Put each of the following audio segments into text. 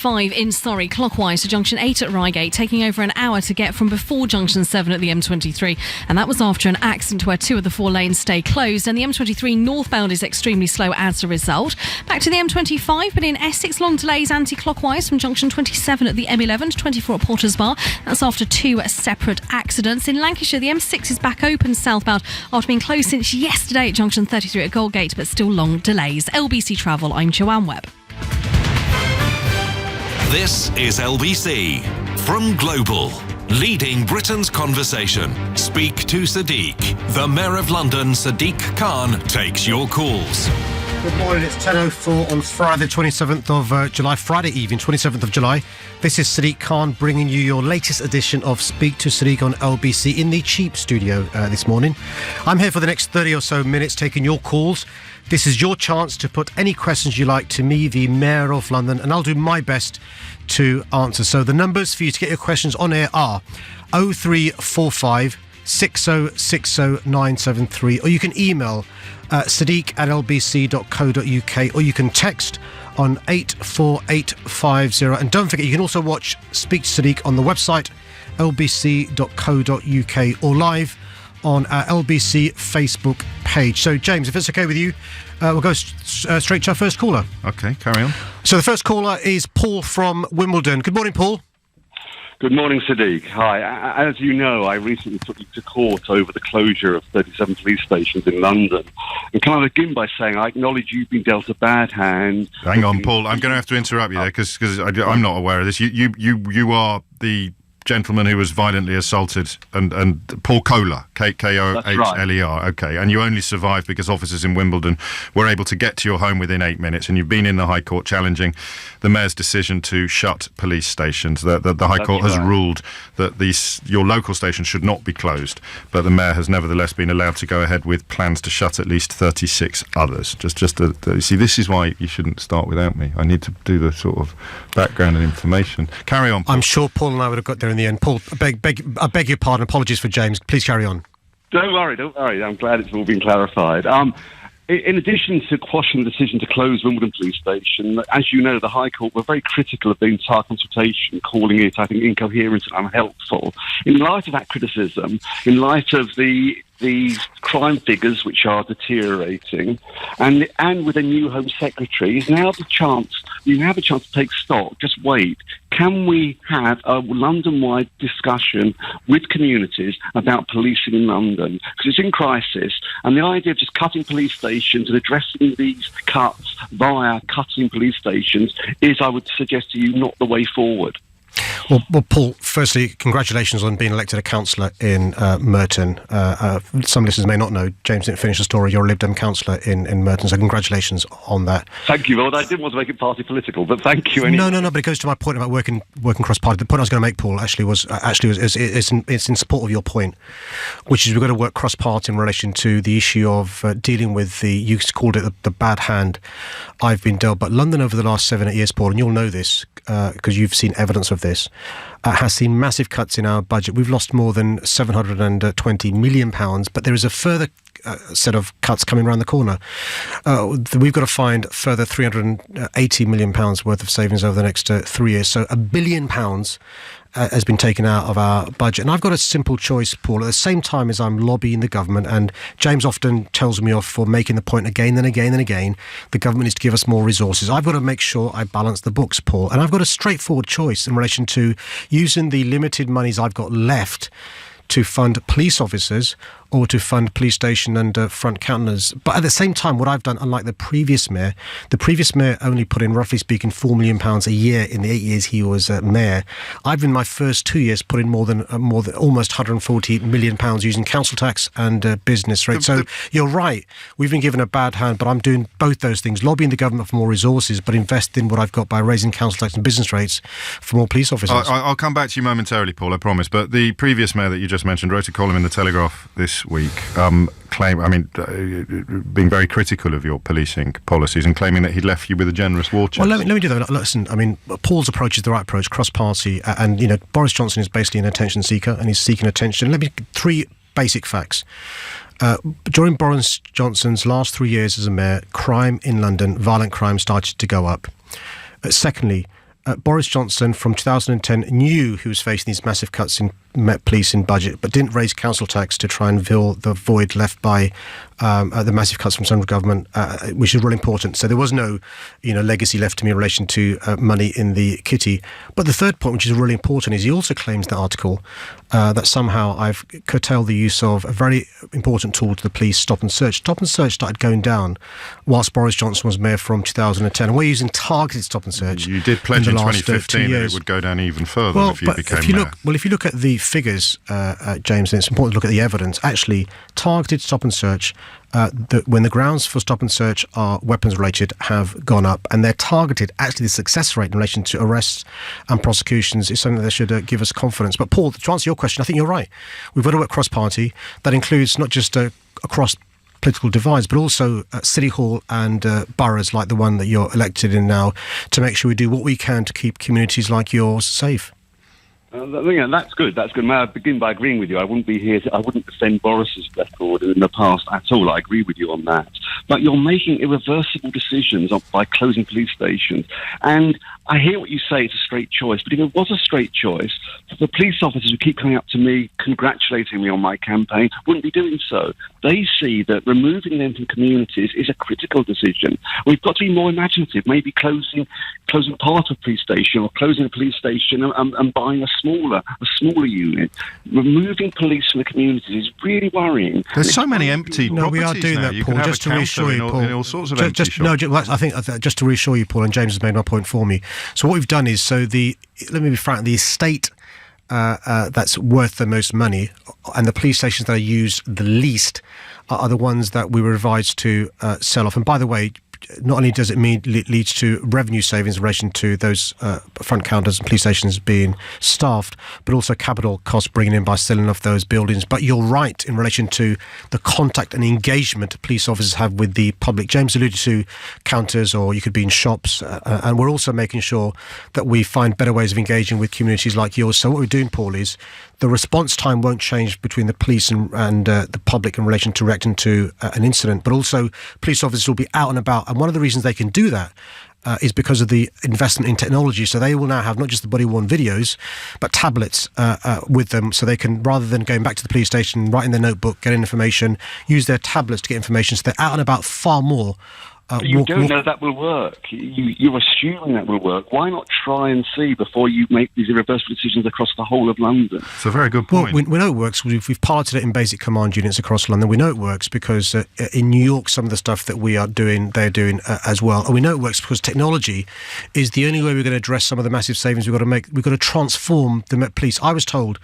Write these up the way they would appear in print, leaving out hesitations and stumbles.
5 in Surrey, clockwise to junction 8 at Reigate, taking over an hour to get from before junction 7 at the M23. And that was after an accident where 2 of the 4 lanes stay closed. And the M23 northbound is extremely slow as a result. Back to the M25, but in Essex, long delays anti-clockwise from junction 27 at the M11 to 24 at Potters Bar. That's after 2 separate accidents. In Lancashire, the M6 is back open southbound after being closed since yesterday at junction 33 at Goldgate, but still long delays. LBC Travel, I'm Joanne Webb. This is LBC from Global, leading Britain's conversation. Speak to Sadiq. The Mayor of London, Sadiq Khan, takes your calls. Good morning, it's 10:04 on Friday, 27th of July, Friday evening, 27th of July. This is Sadiq Khan bringing you your latest edition of Speak to Sadiq on LBC in the Cheap studio this morning. I'm here for the next 30 or so minutes taking your calls. This is your chance to put any questions you like to me, the Mayor of London, and I'll do my best to answer. So the numbers for you to get your questions on air are 0345 6060973, or you can email sadiq@lbc.co.uk, or you can text on 84850. And don't forget, you can also watch Speak to Sadiq on the website lbc.co.uk or live on our LBC Facebook page. So, James, if it's okay with you, we'll go straight to our first caller. OK, carry on. So the first caller is Paul from Wimbledon. Good morning, Paul. Good morning, Sadiq. Hi. As you know, I recently took you to court over the closure of 37 police stations in London. And can I begin by saying I acknowledge you've been dealt a bad hand. Hang on, Paul. I'm going to have to interrupt you there because I'm not aware of this. You are the gentleman who was violently assaulted, and Paul Kohler, Kohler. Okay, and you only survived because officers in Wimbledon were able to get to your home within 8 minutes, and you've been in the High Court challenging the Mayor's decision to shut police stations. The High Court has ruled that your local station should not be closed, but the Mayor has nevertheless been allowed to go ahead with plans to shut at least 36 others. You see, this is why you shouldn't start without me. I need to do the sort of background and information. Carry on, Paul. I'm sure Paul and I would have got there in the end. Paul, I beg your pardon. Apologies for James. Please carry on. Don't worry. I'm glad it's all been clarified. In addition to quashing the decision to close Wimbledon Police Station, as you know, the High Court were very critical of the entire consultation, calling it, I think, incoherent and unhelpful. In light of that criticism, in light of the crime figures which are deteriorating, and with a new Home Secretary, you have a chance to take stock. Just wait. Can we have a London-wide discussion with communities about policing in London? Because it's in crisis, and the idea of just cutting police stations and addressing these cuts via cutting police stations is, I would suggest to you, not the way forward. Well, Paul, firstly, congratulations on being elected a councillor in Merton. Some listeners may not know, James didn't finish the story, you're a Lib Dem councillor in Merton, so congratulations on that. Thank you, Lord. I didn't want to make it party political, but thank you anyway. No, but it goes to my point about working cross-party. The point I was going to make, Paul, it's in support of your point, which is we've got to work cross-party in relation to the issue of dealing with you called it the bad hand I've been dealt. But London over the last 7-8 years, Paul, and you'll know this because you've seen evidence of this, has seen massive cuts in our budget. We've lost more than £720 million, but there is a further set of cuts coming around the corner. We've got to find further £380 million worth of savings over the next 3 years. So £1 billion has been taken out of our budget. And I've got a simple choice, Paul. At the same time as I'm lobbying the government, and James often tells me off for making the point again and again and again, the government needs to give us more resources. I've got to make sure I balance the books, Paul. And I've got a straightforward choice in relation to using the limited monies I've got left to fund police officers or to fund police station and front counters. But at the same time, what I've done, unlike the previous mayor only put in, roughly speaking, £4 million a year in the 8 years he was mayor. I've, in my first 2 years, put in more than almost £140 million using council tax and business rates. So you're right, we've been given a bad hand, but I'm doing both those things, lobbying the government for more resources, but investing what I've got by raising council tax and business rates for more police officers. I'll come back to you momentarily, Paul, I promise. But the previous mayor that you just mentioned wrote a column in the Telegraph this week, being very critical of your policing policies and claiming that he'd left you with a generous war chest. Well, let me do that. Listen, Paul's approach is the right approach, cross-party, and Boris Johnson is basically an attention seeker, and he's seeking attention. Let me three basic facts. During Boris Johnson's last 3 years as a mayor, crime in London, violent crime, started to go up. Secondly, Boris Johnson from 2010 knew he was facing these massive cuts in Met Police in budget, but didn't raise council tax to try and fill the void left by the massive cuts from central government, which is really important. So there was no, legacy left to me in relation to money in the kitty. But the third point, which is really important, is he also claims in the article that somehow I've curtailed the use of a very important tool to the police, stop and search. Stop and search started going down whilst Boris Johnson was mayor from 2010, and we're using targeted stop and search. You did pledge in 2015 that it would go down even further if you became mayor. If you look at the figures, James, and it's important to look at the evidence. Actually, targeted stop and search, when the grounds for stop and search are weapons related, have gone up, and they're targeted. Actually, the success rate in relation to arrests and prosecutions is something that should give us confidence. But Paul, to answer your question, I think you're right. We've got to work cross-party. That includes not just across political divides, but also City Hall and boroughs like the one that you're elected in now, to make sure we do what we can to keep communities like yours safe. That's good. That's good. May I begin by agreeing with you? I wouldn't be here. I wouldn't defend Boris's record in the past at all. I agree with you on that. But you're making irreversible decisions by closing police stations. And I hear what you say. It's a straight choice. But if it was a straight choice, the police officers who keep coming up to me, congratulating me on my campaign, wouldn't be doing so. They see that removing them from communities is a critical decision. We've got to be more imaginative. Maybe closing part of a police station, or closing a police station and buying a smaller unit. Removing police from the communities is really worrying. There's so many empty properties. No, we are doing now. that, Paul. Just to reassure you, Paul. In all sorts of empty shops. I think just to reassure you, Paul, and James has made my point for me. So what we've done is, let me be frank, the estate that's worth the most money and the police stations that are used the least are the ones that we were advised to sell off. And by the way, not only does it leads to revenue savings in relation to those front counters and police stations being staffed, but also capital costs bringing in by selling off those buildings. But you're right in relation to the contact and engagement police officers have with the public. James alluded to counters, or you could be in shops, and we're also making sure that we find better ways of engaging with communities like yours. So what we're doing, Paul, is the response time won't change between the police and the public in relation to reacting to an incident, but also police officers will be out and about. And one of the reasons they can do that is because of the investment in technology. So they will now have not just the body-worn videos, but tablets with them, so they can, rather than going back to the police station, write in their notebook, get information, use their tablets to get information. So they're out and about far more. You don't know that will work. You're assuming that will work. Why not try and see before you make these irreversible decisions across the whole of London? It's a very good point. Well, we know it works. We've piloted it in basic command units across London. We know it works because in New York, some of the stuff that we are doing, they're doing as well. And we know it works because technology is the only way we're going to address some of the massive savings we've got to make. We've got to transform the Met Police. I was told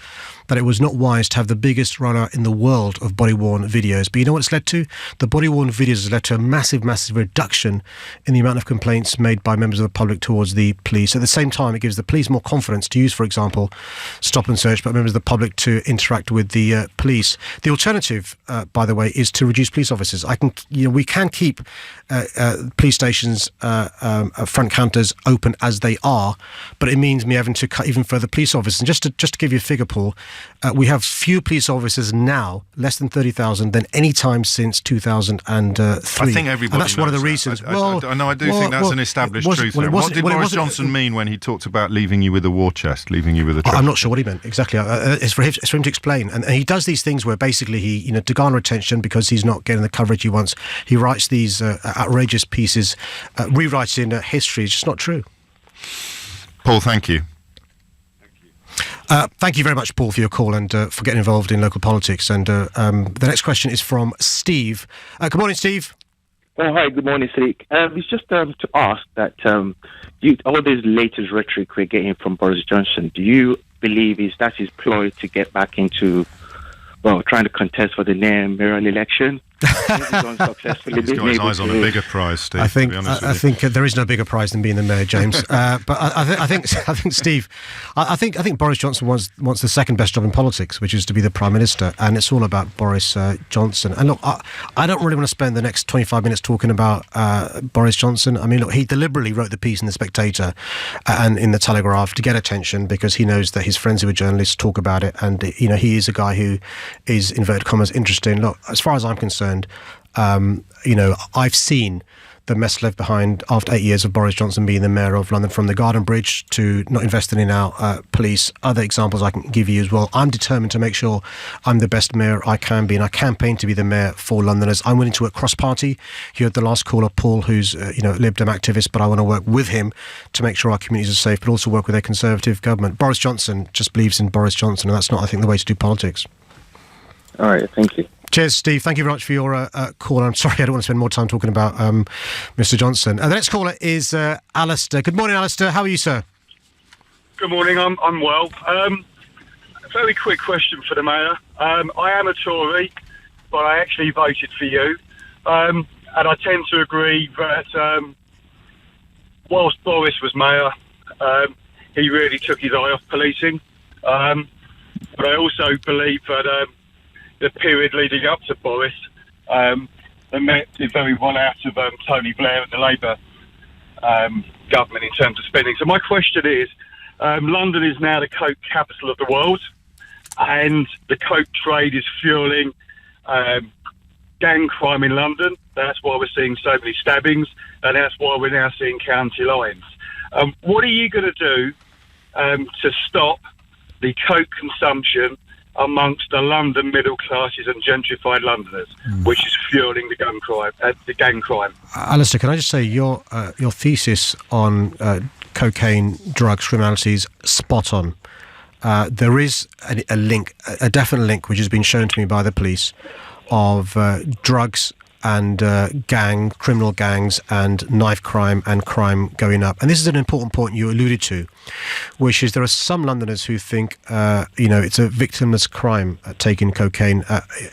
that it was not wise to have the biggest rollout in the world of body-worn videos. But you know what it's led to? The body-worn videos has led to a massive, massive reduction in the amount of complaints made by members of the public towards the police. At the same time, it gives the police more confidence to use, for example, stop and search, but members of the public to interact with the police. The alternative, by the way, is to reduce police officers. We can keep police stations, front counters open as they are, but it means me having to cut even further police officers. And just to give you a figure, Paul, we have few police officers now, less than 30,000, than any time since 2003. I think everybody and that's one of the knows reasons. that. I do think that's an established truth. What did Boris Johnson mean when he talked about leaving you with a war chest, leaving you with a treasure? I'm not sure what he meant exactly. It's for him to explain. And he does these things where basically he, to garner attention because he's not getting the coverage he wants, he writes these outrageous pieces, rewrites in history. It's just not true. Paul, thank you. Thank you very much, Paul, for your call and for getting involved in local politics. And the next question is from Steve. Good morning, Steve. Oh, hi, good morning, Sadiq. It's just to ask that all this latest rhetoric we're getting from Boris Johnson, do you believe that's his ploy to get back into, trying to contest for the mayoral election? He's got his eyes on a bigger prize, Steve. I think there is no bigger prize than being the mayor, James. But I think Steve, I think Boris Johnson wants the second best job in politics, which is to be the Prime Minister, and it's all about Boris Johnson. And look, I don't really want to spend the next 25 minutes talking about Boris Johnson. I mean, look, he deliberately wrote the piece in The Spectator and in The Telegraph to get attention because he knows that his friends who are journalists talk about it, and he is a guy who is, inverted commas, interesting. Look, as far as I'm concerned, I've seen the mess left behind after 8 years of Boris Johnson being the mayor of London, from the Garden Bridge to not investing in our police. Other examples I can give you as well. I'm determined to make sure I'm the best mayor I can be, and I campaign to be the mayor for Londoners. I'm willing to work cross-party. You heard the last caller, Paul, who's Lib Dem activist, but I want to work with him to make sure our communities are safe, but also work with a Conservative government. Boris Johnson just believes in Boris Johnson, and that's not, I think, the way to do politics. All right, thank you. Cheers, Steve. Thank you very much for your call. I'm sorry, I don't want to spend more time talking about Mr. Johnson. The next caller is Alistair. Good morning, Alistair. How are you, sir? Good morning. I'm well. A very quick question for the mayor. I am a Tory, but I actually voted for you, and I tend to agree that whilst Boris was mayor, he really took his eye off policing. But I also believe that the period leading up to Boris, the Met did very well out of Tony Blair and the Labour government in terms of spending. So my question is, London is now the coke capital of the world, and the coke trade is fueling gang crime in London. That's why we're seeing so many stabbings, and that's why we're now seeing county lines. What are you going to do to stop the coke consumption amongst the London middle classes and gentrified Londoners, which is fueling the gang crime? Alistair, can I just say your thesis on cocaine, drugs, criminality is spot on. There is a link, a definite link, which has been shown to me by the police, of drugs and criminal gangs and knife crime and crime going up. And this is an important point you alluded to, which is there are some Londoners who think, it's a victimless crime taking cocaine,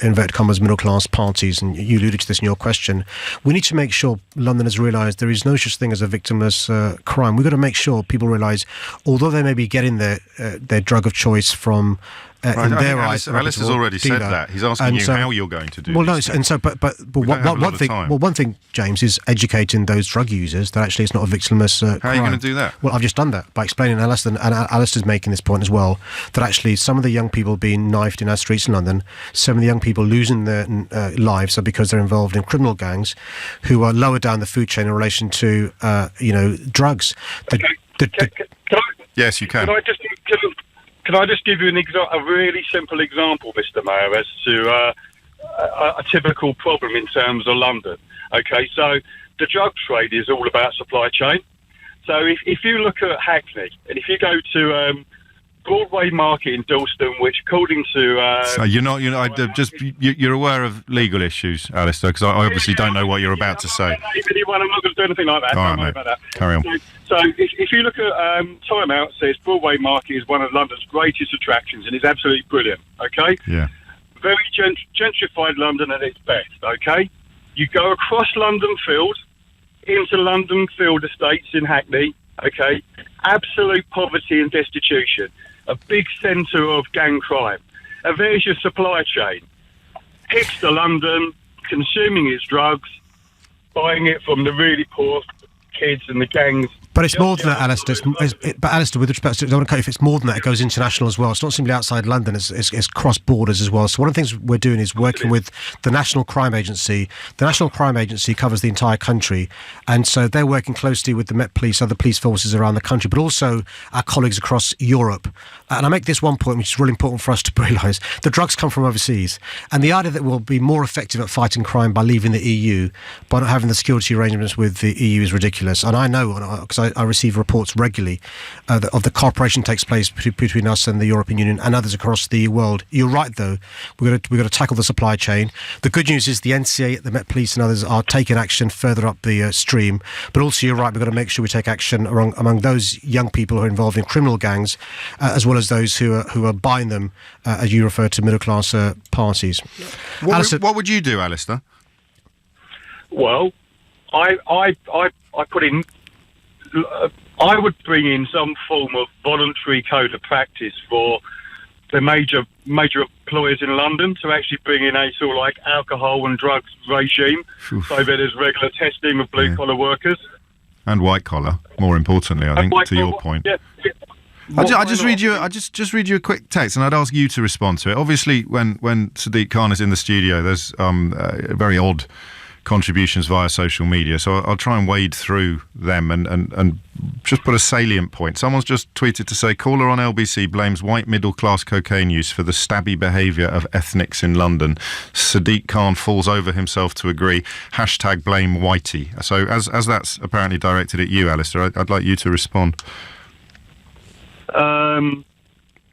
inverted commas, middle class parties. And you alluded to this in your question. We need to make sure Londoners realise there is no such thing as a victimless crime. We've got to make sure people realise, although they may be getting their drug of choice from in their eyes, Alice has already said that. He's asking you how you're going to do. Well, no, and so, but one thing. Well, one thing, James, is educating those drug users that actually it's not a victimless crime. How are you going to do that? Well, I've just done that by explaining, and Alistair's making this point as well, that actually some of the young people being knifed in our streets in London, some of the young people losing their lives are because they're involved in criminal gangs who are lower down the food chain in relation to, drugs. Yes, you can. Can I just give you a really simple example, Mr. Mayor, as to a typical problem in terms of London? Okay, so the drug trade is all about supply chain. So if you look at Hackney, and if you go to Broadway Market in Dalston, which according to... so you're aware of legal issues, Alistair, because I obviously don't know what you're about to say. I'm not going to do anything like that. All right, mate. About that. Carry on. So if you look at Time Out, says Broadway Market is one of London's greatest attractions, and it's absolutely brilliant, okay? Yeah. Very gentrified London at its best, okay? You go across London Field into London Field Estates in Hackney, okay? Absolute poverty and destitution. A big centre of gang crime. And there's your supply chain. Hipster London, consuming its drugs, buying it from the really poor kids and the gangs. But it's more than that, Alistair. But Alistair, with respect to, I don't want to cut you, if it's more than that, it goes international as well. It's not simply outside London, it's cross borders as well. So one of the things we're doing is working with the National Crime Agency. The National Crime Agency covers the entire country, and so they're working closely with the Met Police, other police forces around the country, but also our colleagues across Europe. And I make this one point, which is really important for us to realise. The drugs come from overseas, and the idea that we'll be more effective at fighting crime by leaving the EU, by not having the security arrangements with the EU, is ridiculous. And I know, because I receive reports regularly of the cooperation takes place between us and the European Union and others across the world. You're right, though. We've got to tackle the supply chain. The good news is the NCA, the Met Police and others are taking action further up the stream. But also, you're right, we've got to make sure we take action among those young people who are involved in criminal gangs, as well as those who are buying them, as you refer to, middle-class parties. What would you do, Alistair? Well, I put in... I would bring in some form of voluntary code of practice for the major employers in London to actually bring in a sort of like alcohol and drugs regime, so that there's regular testing of blue-collar workers. And white-collar, more importantly, I think, to your point. Yeah. I just read you a quick text, and I'd ask you to respond to it. Obviously, when Sadiq Khan is in the studio, there's a very odd contributions via social media. So I'll try and wade through them and just put a salient point. Someone's just tweeted to say, caller on LBC blames white middle-class cocaine use for the stabby behaviour of ethnics in London. Sadiq Khan falls over himself to agree. # blame Whitey. So as that's apparently directed at you, Alistair, I'd like you to respond.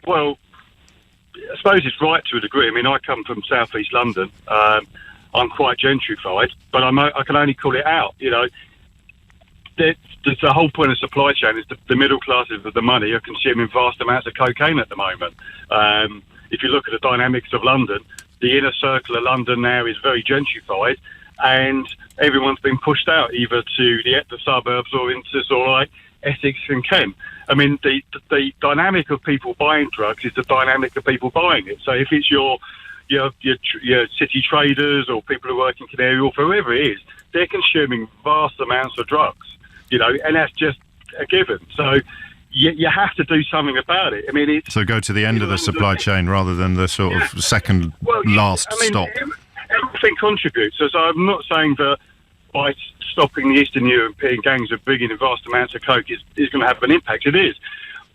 Well, I suppose it's right to a degree. I mean, I come from South East London. I'm quite gentrified, but I can only call it out. You know, the whole point of supply chain is the middle classes with the money are consuming vast amounts of cocaine at the moment. If you look at the dynamics of London, the inner circle of London now is very gentrified, and everyone's been pushed out either to the suburbs or into sort of like Essex and Kent. I mean, the dynamic of people buying drugs is the dynamic of people buying it. So if it's your city traders or people who work in Canary Wharf, whoever it is, they're consuming vast amounts of drugs, you know, and that's just a given. So you have to do something about it. I mean, so go to the end of the supply chain rather than the sort of second stop. Everything contributes. So I'm not saying that by stopping the Eastern European gangs of bringing in vast amounts of coke is going to have an impact. It is.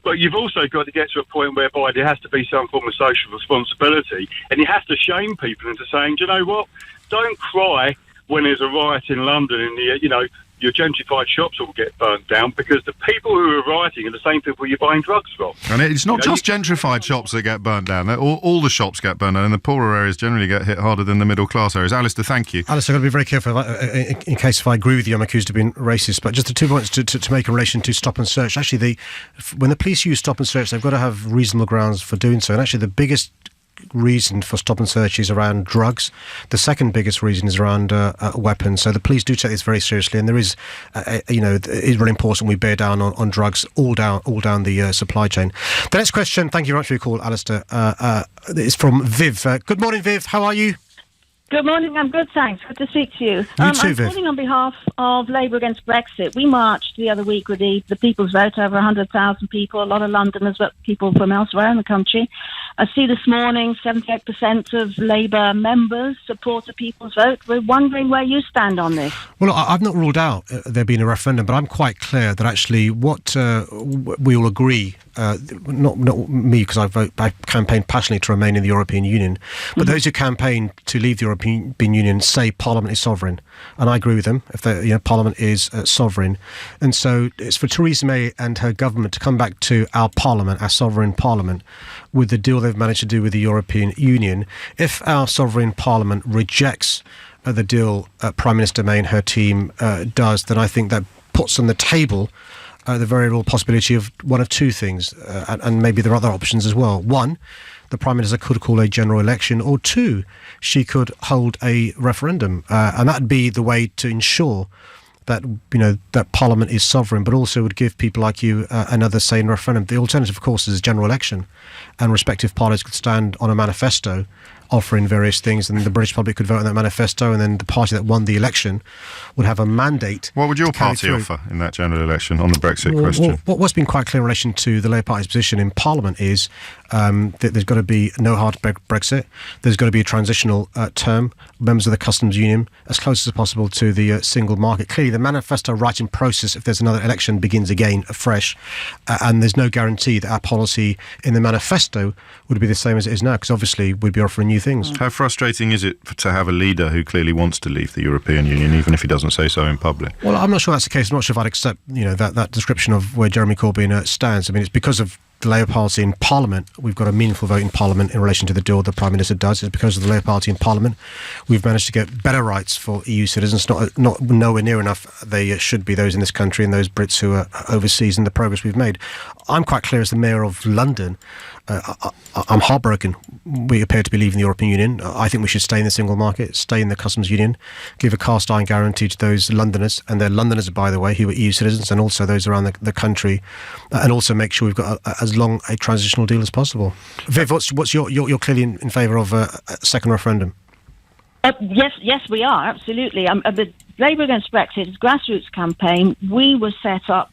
But you've also got to get to a point whereby there has to be some form of social responsibility, and you have to shame people into saying, do you know what, don't cry when there's a riot in London and your gentrified shops will get burnt down, because the people who are rioting are the same people you're buying drugs from. And it's not just gentrified shops that get burnt down. All the shops get burnt down, and the poorer areas generally get hit harder than the middle class areas. Alistair, thank you. Alistair, I've got to be very careful in case if I agree with you, I'm accused of being racist. But just the 2 points to make in relation to stop and search. Actually, when the police use stop and search, they've got to have reasonable grounds for doing so. And actually, the biggest reason for stop and search is around drugs. The second biggest reason is around weapons. So the police do take this very seriously, and there is, it is really important we bear down on drugs all down the supply chain. The next question, thank you very much for your call, Alistair, is from Viv. Good morning, Viv. How are you? Good morning. I'm good, thanks. Good to speak to you. You too, I'm Viv. calling on behalf of Labour against Brexit. We marched the other week with the People's Vote, over 100,000 people, a lot of Londoners, but people from elsewhere in the country. I see this morning 78% of Labour members support the People's Vote. We're wondering where you stand on this. Well, I've not ruled out there being a referendum, but I'm quite clear that actually what we all agree, not me, because I campaigned passionately to remain in the European Union, but those who campaign to leave the European Union say Parliament is sovereign, and I agree with them. If Parliament is sovereign, and so it's for Theresa May and her government to come back to our Parliament, our sovereign Parliament, with the deal they've managed to do with the European Union. If our sovereign Parliament rejects the deal Prime Minister May and her team does, then I think that puts on the table the very real possibility of one of two things, and maybe there are other options as well. One, the Prime Minister could call a general election, or two, she could hold a referendum, and that would be the way to ensure that that Parliament is sovereign, but also would give people like you another say in referendum. The alternative, of course, is a general election, and respective parties could stand on a manifesto offering various things, and the British public could vote on that manifesto, and then the party that won the election would have a mandate. What would your party offer in that general election on the Brexit question? What's been quite clear in relation to the Labour Party's position in Parliament is that there's got to be no hard Brexit. There's got to be a transitional term, members of the customs union, as close as possible to the single market. Clearly, the manifesto writing process, if there's another election, begins again afresh, and there's no guarantee that our policy in the manifesto would be the same as it is now, because obviously we'd be offering new things. How frustrating is it to have a leader who clearly wants to leave the European Union, even if he doesn't say so in public? Well, I'm not sure that's the case. I'm not sure if I'd accept that description of where Jeremy Corbyn stands. I mean, it's because of the Labour Party in Parliament. We've got a meaningful vote in Parliament in relation to the deal the Prime Minister does. It's because of the Labour Party in Parliament we've managed to get better rights for EU citizens. Not nowhere near enough they should be, those in this country and those Brits who are overseas, and the progress we've made. I'm quite clear as the Mayor of London. I'm heartbroken we appear to be leaving the European Union. I think we should stay in the single market, stay in the customs union, give a cast iron guarantee to those Londoners, and they're Londoners, by the way, who are EU citizens, and also those around the country, and also make sure we've got as long a transitional deal as possible. Viv, what's you're clearly in favour of a second referendum? Yes, we are, absolutely. The Labour Against Brexit is a grassroots campaign. We were set up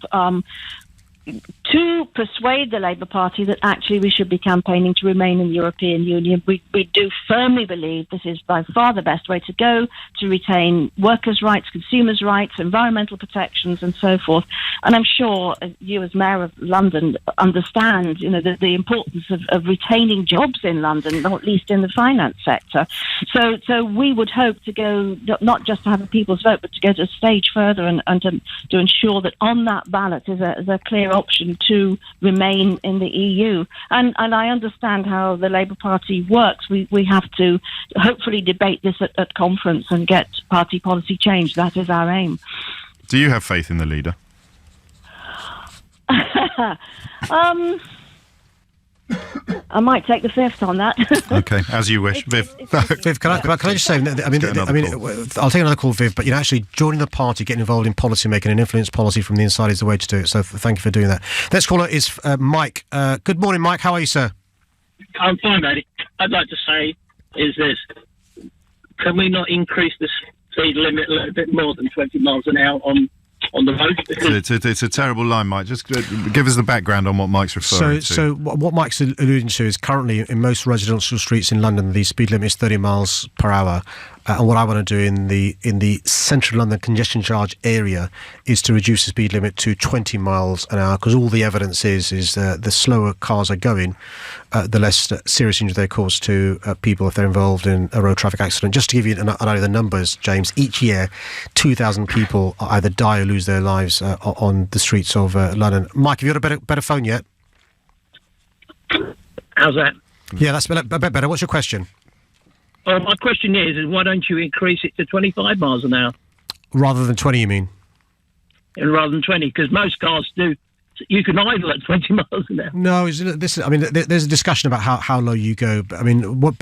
to persuade the Labour Party that actually we should be campaigning to remain in the European Union. We do firmly believe this is by far the best way to go, to retain workers' rights, consumers' rights, environmental protections and so forth. And I'm sure you as Mayor of London understand, the importance of retaining jobs in London, not least in the finance sector. So we would hope to go, not just to have a people's vote, but to go to a stage further and to ensure that on that ballot is a clear option to remain in the EU. And I understand how the Labour Party works. We have to hopefully debate this at conference and get party policy change. That is our aim. Do you have faith in the leader? I might take the fifth on that. Okay, as you wish. Viv, can I just say, I'll take another call, Viv, but actually joining the party, getting involved in policy making and influence policy from the inside is the way to do it. So thank you for doing that. Next caller is Mike. Good morning, Mike. How are you, sir? I'm fine, Eddie. I'd like to say is this: can we not increase the speed limit a little bit more than 20 miles an hour on the road? It's a terrible line, Mike. Just give us the background on what Mike's referring to. So what Mike's alluding to is currently in most residential streets in London, the speed limit is 30 miles per hour. And what I want to do in the central London congestion charge area is to reduce the speed limit to 20 miles an hour, because all the evidence is the slower cars are going, the less serious injury they cause to people if they're involved in a road traffic accident. Just to give you an idea of the numbers, James, each year 2,000 people either die or lose their lives on the streets of London. Mike, have you got a better phone yet? How's that? Yeah, that's a bit better. What's your question? Oh, my question is why don't you increase it to 25 miles an hour? Rather than 20, you mean? And rather than 20, because most cars do. You can idle at 20 miles an hour. No, there's a discussion about how low you go. But, what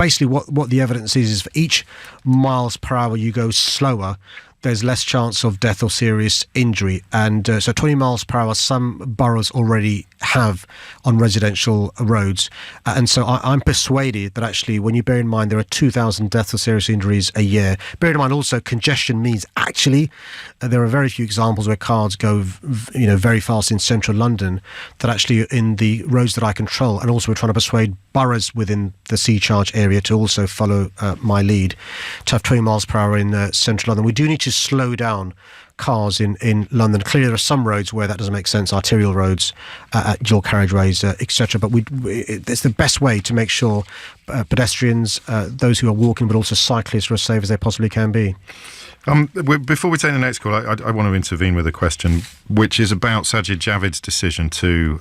the evidence is for each miles per hour you go slower, there's less chance of death or serious injury. And so 20 miles per hour, some boroughs already have on residential roads. And so I'm persuaded that actually, when you bear in mind there are 2,000 deaths or serious injuries a year, bear in mind also congestion means actually there are very few examples where cars go very fast in central London, that actually in the roads that I control, and also we're trying to persuade boroughs within the C-charge area to also follow my lead, to have 20 miles per hour in central London. We do need to slow down cars in London. Clearly there are some roads where that doesn't make sense, arterial roads, dual carriageways, etc. But it's the best way to make sure pedestrians, those who are walking, but also cyclists, are as safe as they possibly can be. Before we take the next call, I want to intervene with a question which is about Sajid Javid's decision to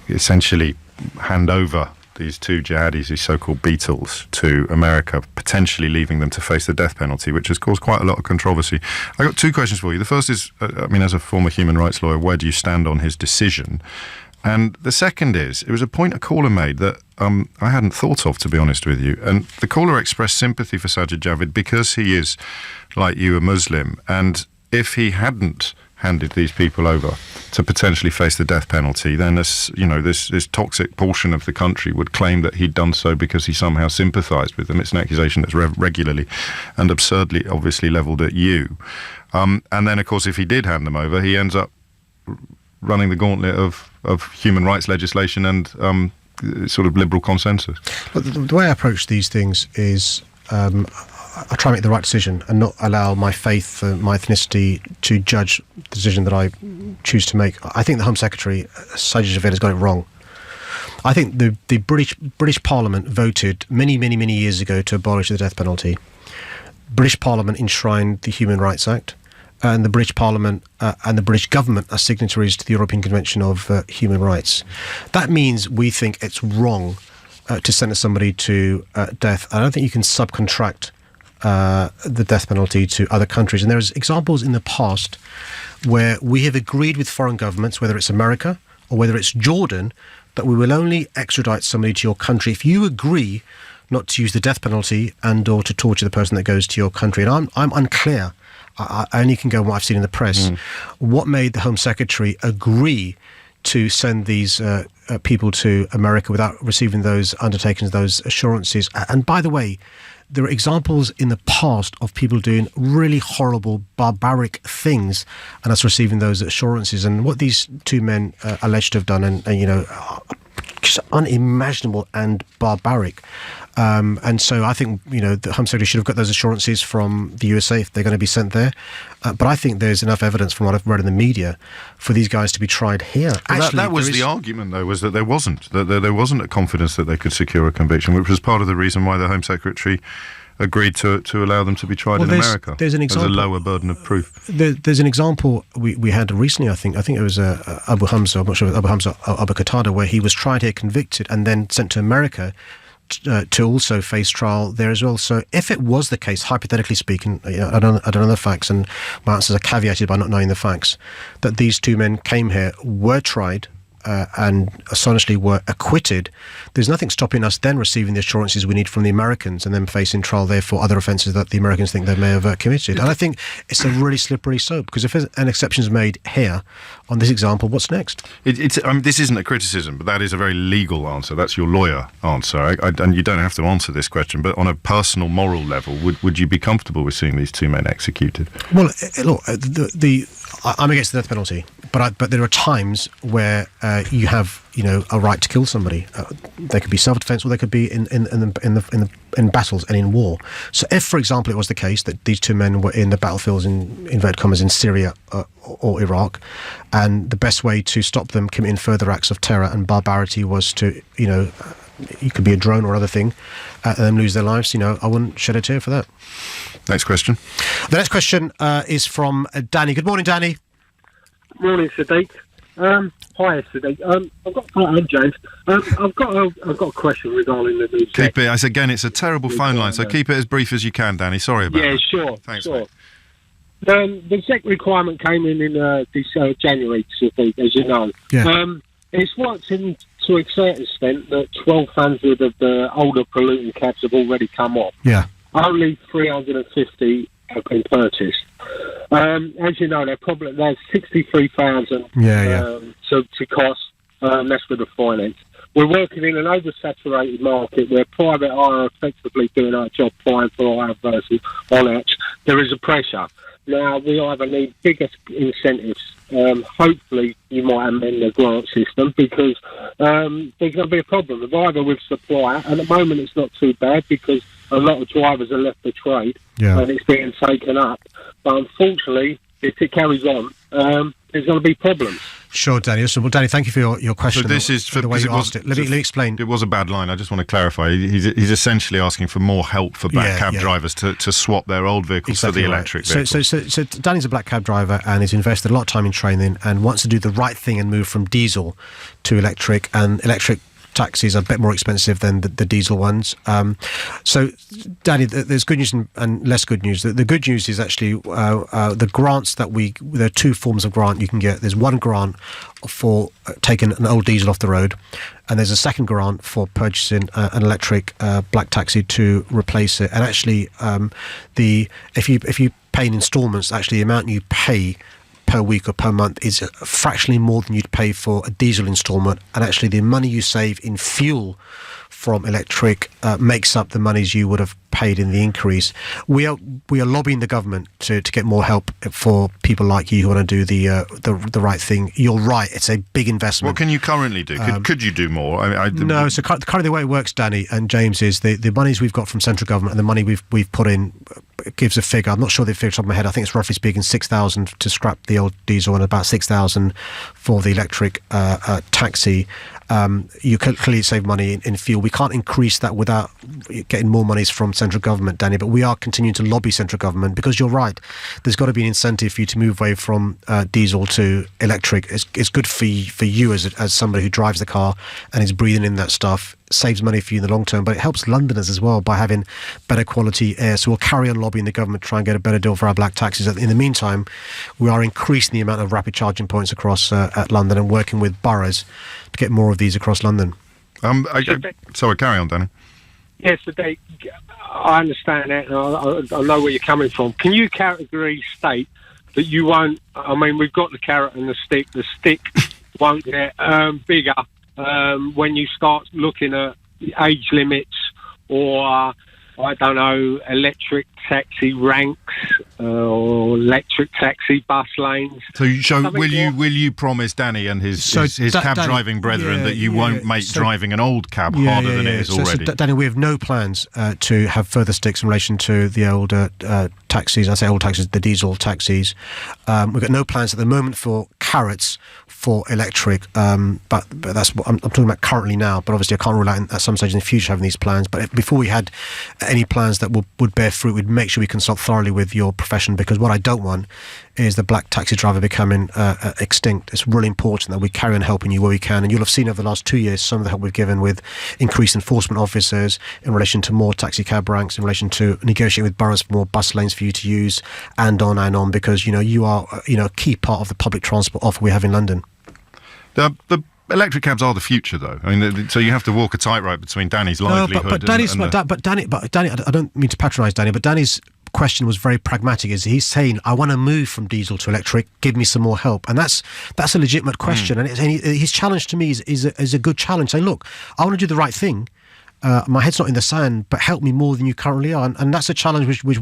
essentially hand over these two jihadis, these so-called Beatles, to America, potentially leaving them to face the death penalty, which has caused quite a lot of controversy. I got two questions for you. The first is, as a former human rights lawyer, where do you stand on his decision? And the second is, it was a point a caller made that I hadn't thought of, to be honest with you. And the caller expressed sympathy for Sajid Javid because he is, like you, a Muslim. And if he hadn't handed these people over to potentially face the death penalty, then this toxic portion of the country would claim that he'd done so because he somehow sympathised with them. It's an accusation that's regularly and absurdly, obviously, levelled at you. And then, of course, if he did hand them over, he ends up running the gauntlet of human rights legislation and sort of liberal consensus. But the way I approach these things is I try and make the right decision and not allow my faith, my ethnicity to judge the decision that I choose to make. I think the Home Secretary, Sajid Javid, has got it wrong. I think the British Parliament voted many years ago to abolish the death penalty. British Parliament enshrined the Human Rights Act, and the British Parliament and the British government are signatories to the European Convention of Human Rights. That means we think it's wrong to sentence somebody to death. I don't think you can subcontract the death penalty to other countries. And there's examples in the past where we have agreed with foreign governments, whether it's America or whether it's Jordan, that we will only extradite somebody to your country if you agree not to use the death penalty and or to torture the person that goes to your country. And I'm unclear. I only can go on what I've seen in the press. What made the Home Secretary agree to send these people to America without receiving those undertakings, those assurances? And by the way, there are examples in the past of people doing really horrible, barbaric things, and us receiving those assurances. And what these two men alleged to have done, and just unimaginable and barbaric. And so I think, the Home Secretary should have got those assurances from the USA if they're going to be sent there. But I think there's enough evidence from what I've read in the media for these guys to be tried here. Actually, that was the argument, though, was that there wasn't a confidence that they could secure a conviction, which was part of the reason why the Home Secretary agreed to allow them to be tried in America. There's an example. There's a lower burden of proof. There's an example we had recently, I think it was Abu Hamza, I'm not sure if Abu Hamza or Abu Qatada, where he was tried here, convicted, and then sent to America to also face trial there as well. So if it was the case, hypothetically speaking, I don't know the facts, and my answers are caveated by not knowing the facts, that these two men came here, were tried, and astonishingly were acquitted, there's nothing stopping us then receiving the assurances we need from the Americans and then facing trial there for other offences that the Americans think they may have committed. And I think it's a really slippery slope, because if an exception is made here on this example, what's next? This isn't a criticism, but that is a very legal answer. That's your lawyer answer. And you don't have to answer this question, but on a personal, moral level, would you be comfortable with seeing these two men executed? Well, look, I'm against the death penalty, but there are times where you have a right to kill somebody. They could be self-defense, or they could be in battles and in war. So, if, for example, it was the case that these two men were in the battlefields in inverted commas in Syria or Iraq, and the best way to stop them committing further acts of terror and barbarity was to it could be a drone or other thing, and them lose their lives, I wouldn't shed a tear for that. Next question. The next question is from Danny. Good morning, Danny. Morning, Sadiq. Hi, Sadiq. I'm James. I've got a question regarding the news. Keep it. Again, it's a terrible phone line, so keep it as brief as you can, Danny. Sorry about that. Yeah, sure. Thanks, sure. Mate. The ZEC requirement came in this January, Sadiq, as you know. Yeah. It's worked in to a certain extent that 1,200 of the older polluting cabs have already come off. Yeah. Only 350 have been purchased. As you know, there's 63,000 to cost. That's with the finance. We're working in an oversaturated market where private are effectively doing our job fine for our versus on edge. There is a pressure. Now, we either need bigger incentives. Hopefully, you might amend the grant system, because there's going to be a problem. Either with supply, and at the moment it's not too bad because a lot of drivers have left the trade and it's being taken up. But unfortunately, if it carries on, there's going to be problems. Sure, Danny. So, well, Danny, thank you for your question. So this is the way you asked it. Let me explain. It was a bad line. I just want to clarify. He's essentially asking for more help for black cab drivers to swap their old vehicles for the electric vehicles. So Danny's a black cab driver, and he's invested a lot of time in training and wants to do the right thing and move from diesel to electric. And electric taxis are a bit more expensive than the diesel ones. So, Danny, there's good news and less good news. The good news is actually the grants that there are two forms of grant you can get. There's one grant for taking an old diesel off the road, and there's a second grant for purchasing an electric black taxi to replace it. And actually, if you pay in instalments, actually the amount you pay per week or per month is fractionally more than you'd pay for a diesel instalment, and actually the money you save in fuel from electric makes up the monies you would have paid in the increase. We are lobbying the government to get more help for people like you who want to do the right thing. You're right, it's a big investment. What can you currently do? Could you do more? No, so currently the way it works, Danny and James, is the monies we've got from central government and the money we've put in gives a figure. I'm not sure the figure off the top of my head. I think it's roughly speaking 6,000 to scrap the old diesel and about 6,000 for the electric taxi. You can clearly save money in fuel. We can't increase that without getting more monies from central government, Danny, but we are continuing to lobby central government, because you're right, there's got to be an incentive for you to move away from diesel to electric. It's good for you as somebody who drives the car and is breathing in that stuff. Saves money for you in the long term, but it helps Londoners as well by having better quality air. So we'll carry on lobbying the government to try and get a better deal for our black taxis. In the meantime, we are increasing the amount of rapid charging points across at London and working with boroughs to get more of these across London. Sorry, carry on, Danny. Yes, I understand that, and I know where you're coming from. Can you categorically state that you won't? I mean, we've got the carrot and the stick. The stick won't get bigger when you start looking at age limits or I don't know, electric taxi ranks or electric taxi bus lanes. So will you promise Danny and his cab driving brethren that you won't make driving an old cab harder than it is already? So, Danny, we have no plans to have further sticks in relation to the old taxis. I say old taxis, the diesel taxis. We've got no plans at the moment for carrots for electric, but that's what I'm talking about currently now. But obviously, I can't rule out at some stage in the future having these plans. But before we had any plans that would bear fruit, we'd make sure we consult thoroughly with your profession, because what I don't want is the black taxi driver becoming extinct. It's really important that we carry on helping you where we can, and you'll have seen over the last 2 years some of the help we've given with increased enforcement officers in relation to more taxi cab ranks, in relation to negotiating with boroughs for more bus lanes for you to use, and on, because you are a key part of the public transport offer we have in London. The electric cabs are the future, though. I mean, so you have to walk a tightrope between Danny's livelihood. But Danny, I don't mean to patronise Danny, but Danny's question was very pragmatic. Is he's saying, I want to move from diesel to electric, give me some more help, and that's a legitimate question. And his challenge to me is a good challenge. Saying, look, I want to do the right thing. My head's not in the sand, but help me more than you currently are, and that's a challenge which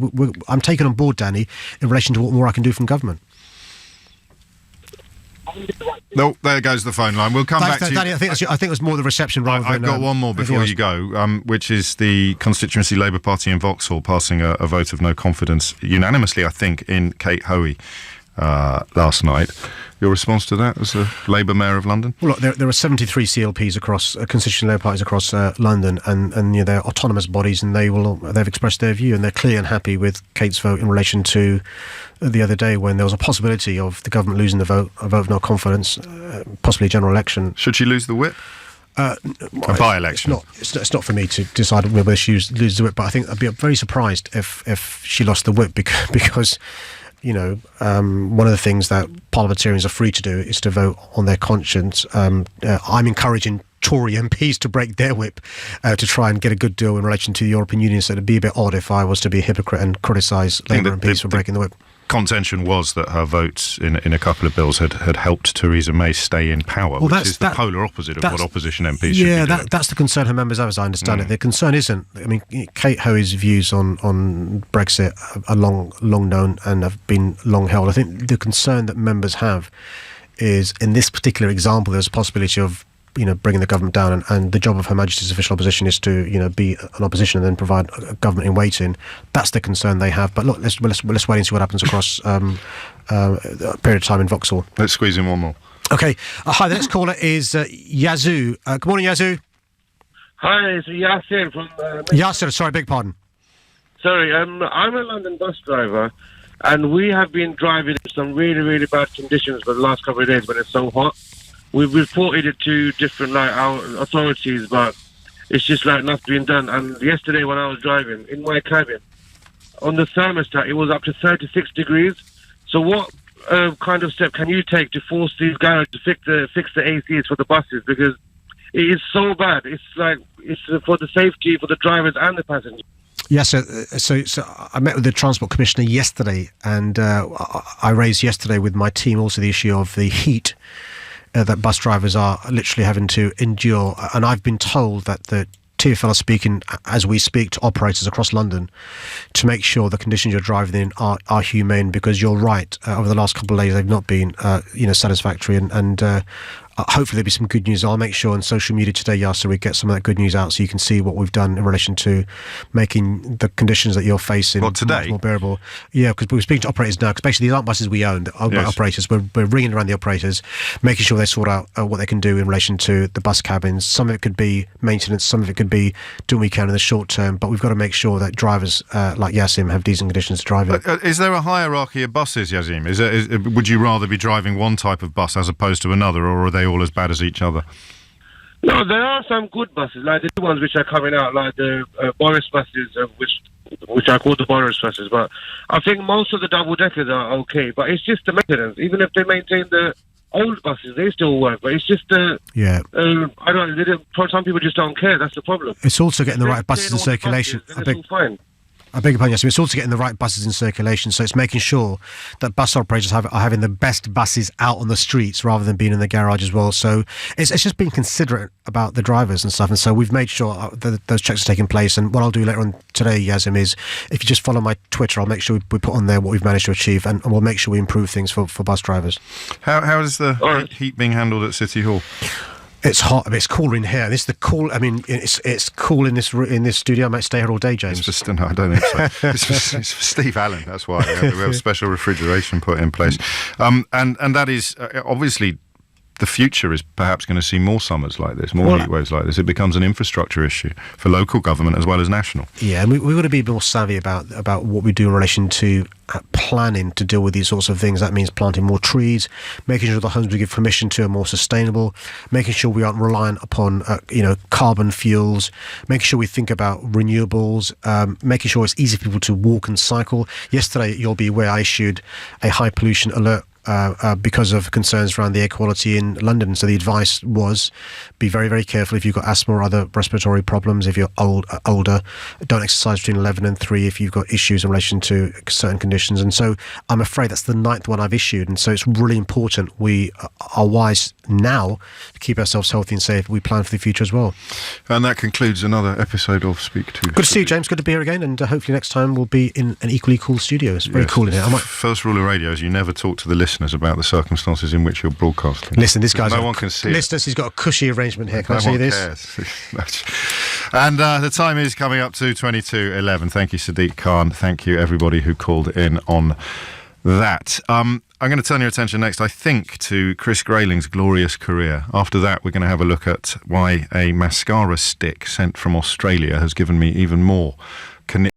I'm taking on board, Danny, in relation to what more I can do from government. No, there goes the phone line. We'll come back to you. Danny, I think it was more the reception rather than... I've got one more before you go, which is the constituency Labour Party in Vauxhall passing a vote of no confidence unanimously, I think, in Kate Hoey last night. Your response to that as a Labour Mayor of London? Well, look, there are 73 CLPs across constituent Labour parties across London, and they're autonomous bodies, and they've expressed their view, and they're clearly unhappy with Kate's vote in relation to the other day when there was a possibility of the government losing a vote of no confidence, possibly a general election. Should she lose the whip? A by-election. It's not for me to decide whether she loses the whip, but I think I'd be very surprised if she lost the whip because one of the things that parliamentarians are free to do is to vote on their conscience. I'm encouraging Tory MPs to break their whip to try and get a good deal in relation to the European Union, so it'd be a bit odd if I was to be a hypocrite and criticise Labour MPs for breaking the whip. Contention was that her votes in a couple of bills had helped Theresa May stay in power, which is the polar opposite of what opposition MPs should be doing. That's the concern her members have, as I understand it. The concern isn't... I mean, Kate Hoey's views on Brexit are long known and have been long held. I think the concern that members have is, in this particular example, there's a possibility of bringing the government down, and the job of Her Majesty's official opposition is to be an opposition and then provide a government in waiting. That's the concern they have. But look, let's wait and see what happens across a period of time in Vauxhall. Let's squeeze in one more. Okay. Hi, the next caller is Yazoo. Good morning, Yazoo. Hi, it's Yasser from... Yasser, sorry, beg pardon. Sorry, I'm a London bus driver, and we have been driving in some really, really bad conditions for the last couple of days when it's so hot. We've reported it to different our authorities, but it's just nothing being done. And yesterday when I was driving in my cabin, on the thermostat, it was up to 36 degrees. So what kind of step can you take to force these guys to fix the ACs for the buses? Because it is so bad. It's for the safety for the drivers and the passengers. Yes, so I met with the Transport Commissioner yesterday, and I raised yesterday with my team also the issue of the heat that bus drivers are literally having to endure. And I've been told that the TfL are speaking, as we speak, to operators across London to make sure the conditions you're driving in are humane, because you're right, over the last couple of days they've not been satisfactory, and hopefully there'll be some good news. I'll make sure on social media today, Yasser, we get some of that good news out so you can see what we've done in relation to making the conditions that you're facing much more bearable. Yeah, because we're speaking to operators now, because basically these aren't buses we own, they're owned by operators. We're ringing around the operators, making sure they sort out what they can do in relation to the bus cabins. Some of it could be maintenance, some of it could be doing what we can in the short term, but we've got to make sure that drivers like Yasim have decent conditions to drive in. Is there a hierarchy of buses, Yazim? Would you rather be driving one type of bus as opposed to another, or are they all as bad as each other? No, there are some good buses, like the new ones which are coming out, like the Boris buses, which I call the Boris buses. But I think most of the double-deckers are okay. But it's just the maintenance. Even if they maintain the old buses, they still work. But it's just I don't know. Some people just don't care. That's the problem. It's also getting the right buses in circulation. Buses, it's all fine. I beg your pardon, yes. It's also getting the right buses in circulation, so it's making sure that bus operators are having the best buses out on the streets rather than being in the garage as well. So it's just being considerate about the drivers and stuff, and so we've made sure that those checks are taking place. And what I'll do later on today, Yazim, is if you just follow my Twitter, I'll make sure we put on there what we've managed to achieve, and we'll make sure we improve things for bus drivers. How is the heat being handled at City Hall? It's hot, but it's cooler in here. This is the cool. I mean, it's cool in this studio. I might stay here all day, James. No, I don't think so. it's for Steve Allen. That's why we have special refrigeration put in place, and that is obviously. The future is perhaps going to see more summers like this, more heat waves like this. It becomes an infrastructure issue for local government as well as national. Yeah, and we've got to be more savvy about what we do in relation to planning to deal with these sorts of things. That means planting more trees, making sure the homes we give permission to are more sustainable, making sure we aren't reliant upon carbon fuels, making sure we think about renewables, making sure it's easy for people to walk and cycle. Yesterday, you'll be aware, I issued a high pollution alert because of concerns around the air quality in London. So the advice was be very, very careful if you've got asthma or other respiratory problems. If you're older, don't exercise between 11 and 3 if you've got issues in relation to certain conditions. And so I'm afraid that's the 9th one I've issued. And so it's really important we are wise now to keep ourselves healthy and safe. We plan for the future as well. And that concludes another episode of Speak to. Good to see you, James. Good to be here again. And hopefully next time we'll be in an equally cool studio. It's very cool in here. First rule of radio is you never talk to the listeners about the circumstances in which you're broadcasting. Listen, this guy's no one can see listeners, he's got a cushy arrangement here. Can I no see one this? Cares. And the time is coming up to 22:11. Thank you, Sadiq Khan. Thank you, everybody who called in on that. I'm going to turn your attention next, I think, to Chris Grayling's glorious career. After that, we're going to have a look at why a mascara stick sent from Australia has given me even more